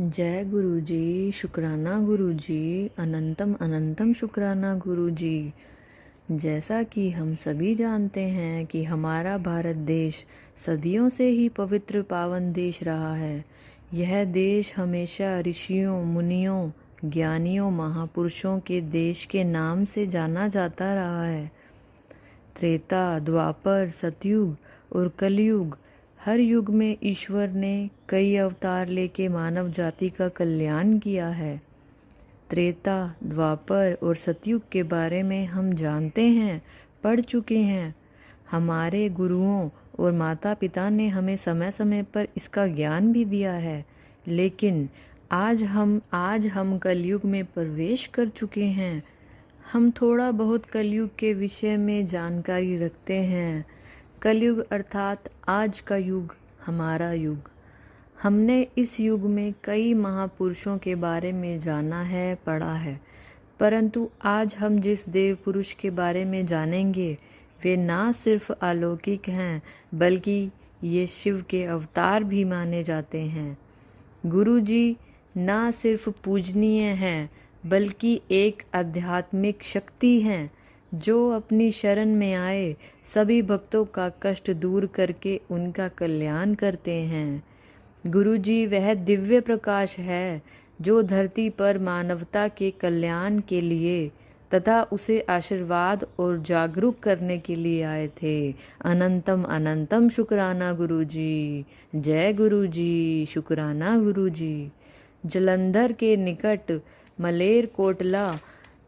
जय गुरु जी, शुक्राना गुरु जी, अनंतम अनंतम शुक्राना गुरु जी। जैसा कि हम सभी जानते हैं कि हमारा भारत देश सदियों से ही पवित्र पावन देश रहा है। यह देश हमेशा ऋषियों, मुनियों, ज्ञानियों, महापुरुषों के देश के नाम से जाना जाता रहा है। त्रेता, द्वापर, सतयुग और कलयुग, हर युग में ईश्वर ने कई अवतार लेके मानव जाति का कल्याण किया है। त्रेता, द्वापर और सतयुग के बारे में हम जानते हैं, पढ़ चुके हैं। हमारे गुरुओं और माता पिता ने हमें समय समय पर इसका ज्ञान भी दिया है। लेकिन आज हम कलयुग में प्रवेश कर चुके हैं। हम थोड़ा बहुत कलयुग के विषय में जानकारी रखते हैं। कलयुग अर्थात आज का युग, हमारा युग। हमने इस युग में कई महापुरुषों के बारे में जाना है, पढ़ा है। परंतु आज हम जिस देव पुरुष के बारे में जानेंगे वे ना सिर्फ अलौकिक हैं बल्कि ये शिव के अवतार भी माने जाते हैं। गुरु जी ना सिर्फ पूजनीय हैं बल्कि एक आध्यात्मिक शक्ति हैं जो अपनी शरण में आए सभी भक्तों का कष्ट दूर करके उनका कल्याण करते हैं। गुरु जी वह दिव्य प्रकाश है जो धरती पर मानवता के कल्याण के लिए तथा उसे आशीर्वाद और जागरूक करने के लिए आए थे। अनंतम अनंतम शुक्राना गुरु जी। जय गुरु जी, शुक्राना गुरु जी। जलंधर के निकट मलेर कोटला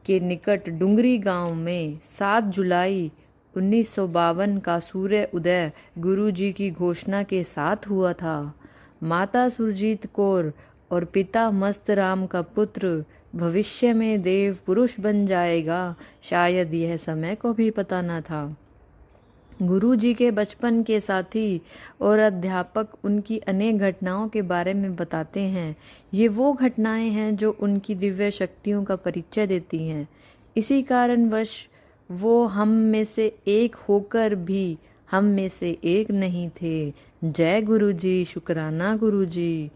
के निकट डुंगरी गांव में 7 जुलाई 1952 का सूर्य उदय गुरु जी की घोषणा के साथ हुआ था। माता सुरजीत कौर और पिता मस्त राम का पुत्र भविष्य में देव पुरुष बन जाएगा, शायद यह समय को भी पता न था। गुरु जी के बचपन के साथी और अध्यापक उनकी अनेक घटनाओं के बारे में बताते हैं। ये वो घटनाएं हैं जो उनकी दिव्य शक्तियों का परिचय देती हैं। इसी कारणवश वो हम में से एक होकर भी हम में से एक नहीं थे। जय गुरु जी, शुक्राना गुरु जी।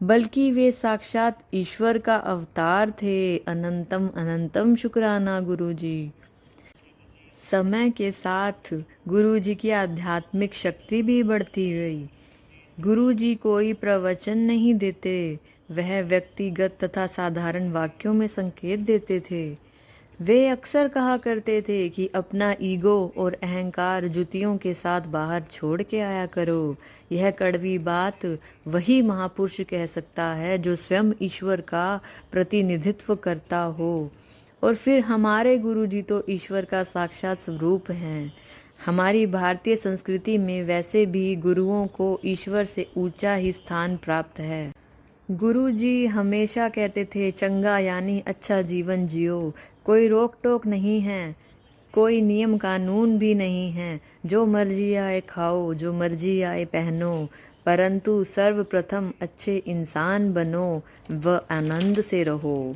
बल्कि वे साक्षात ईश्वर का अवतार थे। अनंतम अनंतम शुक्राना गुरु जी। समय के साथ गुरु जी की आध्यात्मिक शक्ति भी बढ़ती गई। गुरु जी कोई प्रवचन नहीं देते, वह व्यक्तिगत तथा साधारण वाक्यों में संकेत देते थे। वे अक्सर कहा करते थे कि अपना ईगो और अहंकार जुतियों के साथ बाहर छोड़ के आया करो। यह कड़वी बात वही महापुरुष कह सकता है जो स्वयं ईश्वर का प्रतिनिधित्व करता हो। और फिर हमारे गुरु जी तो ईश्वर का साक्षात स्वरूप हैं। हमारी भारतीय संस्कृति में वैसे भी गुरुओं को ईश्वर से ऊंचा ही स्थान प्राप्त है। गुरु जी हमेशा कहते थे, चंगा यानी अच्छा जीवन जियो, कोई रोक टोक नहीं है, कोई नियम कानून भी नहीं है, जो मर्जी आए खाओ, जो मर्जी आए पहनो, परंतु सर्वप्रथम अच्छे इंसान बनो व आनंद से रहो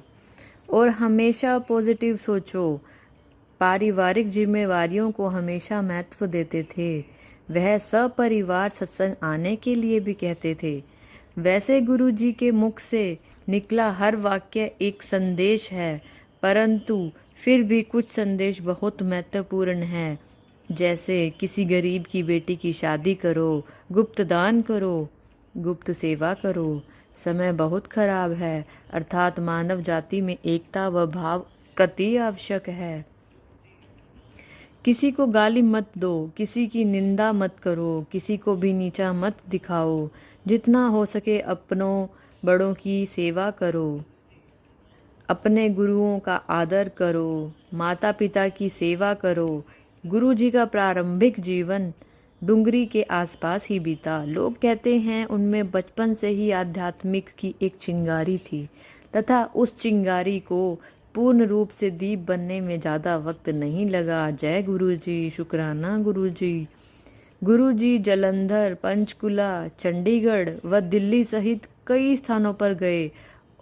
और हमेशा पॉजिटिव सोचो। पारिवारिक जिम्मेवारियों को हमेशा महत्व देते थे। वह सपरिवार सत्संग आने के लिए भी कहते थे। वैसे गुरु जी के मुख से निकला हर वाक्य एक संदेश है, परंतु फिर भी कुछ संदेश बहुत महत्वपूर्ण है। जैसे किसी गरीब की बेटी की शादी करो, गुप्त दान करो, गुप्त सेवा करो। समय बहुत खराब है, अर्थात मानव जाति में एकता व भाव अति आवश्यक है। किसी को गाली मत दो, किसी की निंदा मत करो, किसी को भी नीचा मत दिखाओ। जितना हो सके अपनों बड़ों की सेवा करो, अपने गुरुओं का आदर करो, माता पिता की सेवा करो। गुरु जी का प्रारंभिक जीवन डुंगरी के आसपास ही बीता। लोग कहते हैं उनमें बचपन से ही आध्यात्मिक की एक चिंगारी थी तथा उस चिंगारी को पूर्ण रूप से दीप बनने में ज़्यादा वक्त नहीं लगा। जय गुरु जी, शुक्राना गुरु जी। गुरु जी जलंधर, पंचकुला, चंडीगढ़ व दिल्ली सहित कई स्थानों पर गए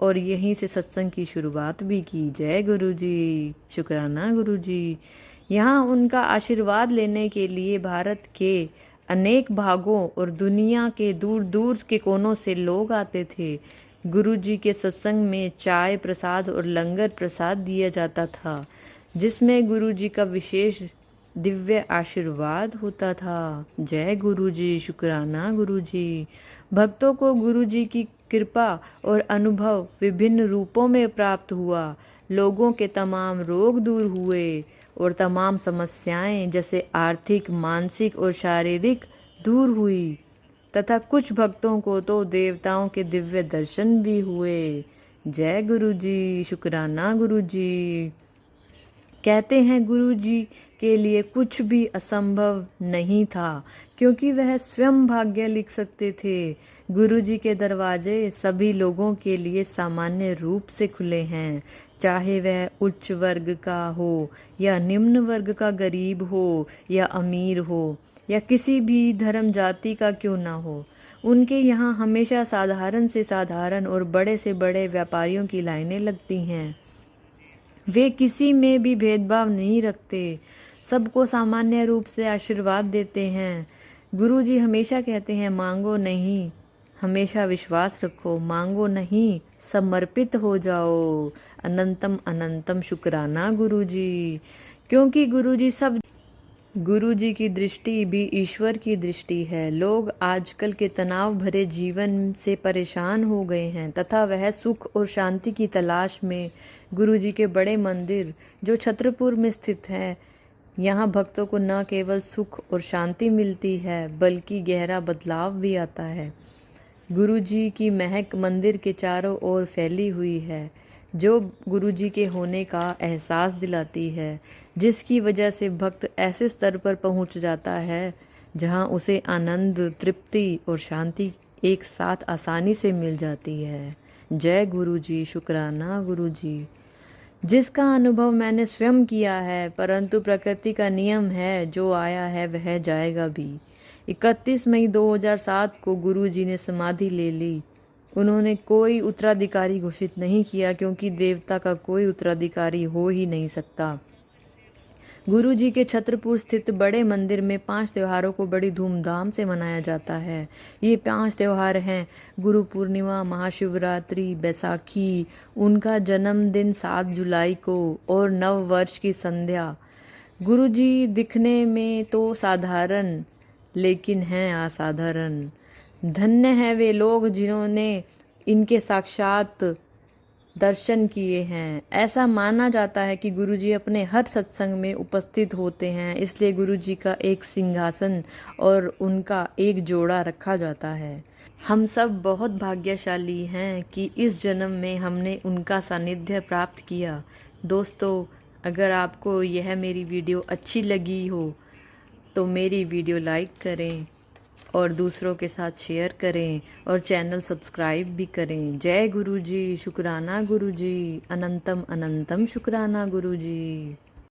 और यहीं से सत्संग की शुरुआत भी की। जय गुरु जी, शुक्राना गुरु जी। यहाँ उनका आशीर्वाद लेने के लिए भारत के अनेक भागों और दुनिया के दूर दूर के कोनों से लोग आते थे। गुरु जी के सत्संग में चाय प्रसाद और लंगर प्रसाद दिया जाता था, जिसमें गुरु जी का विशेष दिव्य आशीर्वाद होता था। जय गुरु जी, शुक्राना गुरु जी। भक्तों को गुरु जी की कृपा और अनुभव विभिन्न रूपों में प्राप्त हुआ। लोगों के तमाम रोग दूर हुए और तमाम समस्याएं जैसे आर्थिक, मानसिक और शारीरिक दूर हुई तथा कुछ भक्तों को तो देवताओं के दिव्य दर्शन भी हुए। जय गुरु जी, शुक्राना गुरु जी। कहते हैं गुरु जी के लिए कुछ भी असंभव नहीं था, क्योंकि वह स्वयं भाग्य लिख सकते थे। गुरु जी के दरवाजे सभी लोगों के लिए सामान्य रूप से खुले हैं, चाहे वह उच्च वर्ग का हो या निम्न वर्ग का, गरीब हो या अमीर हो या किसी भी धर्म जाति का क्यों ना हो। उनके यहाँ हमेशा साधारण से साधारण और बड़े से बड़े व्यापारियों की लाइनें लगती हैं। वे किसी में भी भेदभाव नहीं रखते, सबको सामान्य रूप से आशीर्वाद देते हैं। गुरु जी हमेशा कहते हैं, मांगो नहीं, हमेशा विश्वास रखो, मांगो नहीं, समर्पित हो जाओ। अनंतम अनंतम शुक्राना गुरु जी। क्योंकि गुरु जी की दृष्टि भी ईश्वर की दृष्टि है। लोग आजकल के तनाव भरे जीवन से परेशान हो गए हैं तथा वह सुख और शांति की तलाश में गुरु जी के बड़े मंदिर जो छतरपुर में स्थित है, यहाँ भक्तों को न केवल सुख और शांति मिलती है बल्कि गहरा बदलाव भी आता है। गुरु जी की महक मंदिर के चारों ओर फैली हुई है, जो गुरु जी के होने का एहसास दिलाती है, जिसकी वजह से भक्त ऐसे स्तर पर पहुंच जाता है जहां उसे आनंद, तृप्ति और शांति एक साथ आसानी से मिल जाती है। जय गुरु जी, शुक्राना गुरु जी। जिसका अनुभव मैंने स्वयं किया है, परंतु प्रकृति का नियम है, जो आया है वह जाएगा भी। 31 मई 2007 को गुरु जी ने समाधि ले ली। उन्होंने कोई उत्तराधिकारी घोषित नहीं किया, क्योंकि देवता का कोई उत्तराधिकारी हो ही नहीं सकता। गुरु जी के छतरपुर स्थित बड़े मंदिर में 5 त्योहारों को बड़ी धूमधाम से मनाया जाता है। ये 5 त्योहार हैं गुरु पूर्णिमा, महाशिवरात्रि, बैसाखी, उनका जन्मदिन 7 जुलाई को और नव वर्ष की संध्या। गुरु जी दिखने में तो साधारण लेकिन हैं असाधारण। धन्य है वे लोग जिन्होंने इनके साक्षात दर्शन किए हैं। ऐसा माना जाता है कि गुरुजी अपने हर सत्संग में उपस्थित होते हैं, इसलिए गुरुजी का एक सिंहासन और उनका एक जोड़ा रखा जाता है। हम सब बहुत भाग्यशाली हैं कि इस जन्म में हमने उनका सानिध्य प्राप्त किया। दोस्तों, अगर आपको यह मेरी वीडियो अच्छी लगी हो तो मेरी वीडियो लाइक करें और दूसरों के साथ शेयर करें और चैनल सब्सक्राइब भी करें। जय गुरु जी, शुक्राना गुरु जी, अनंतम अनंतम शुक्राना गुरु जी।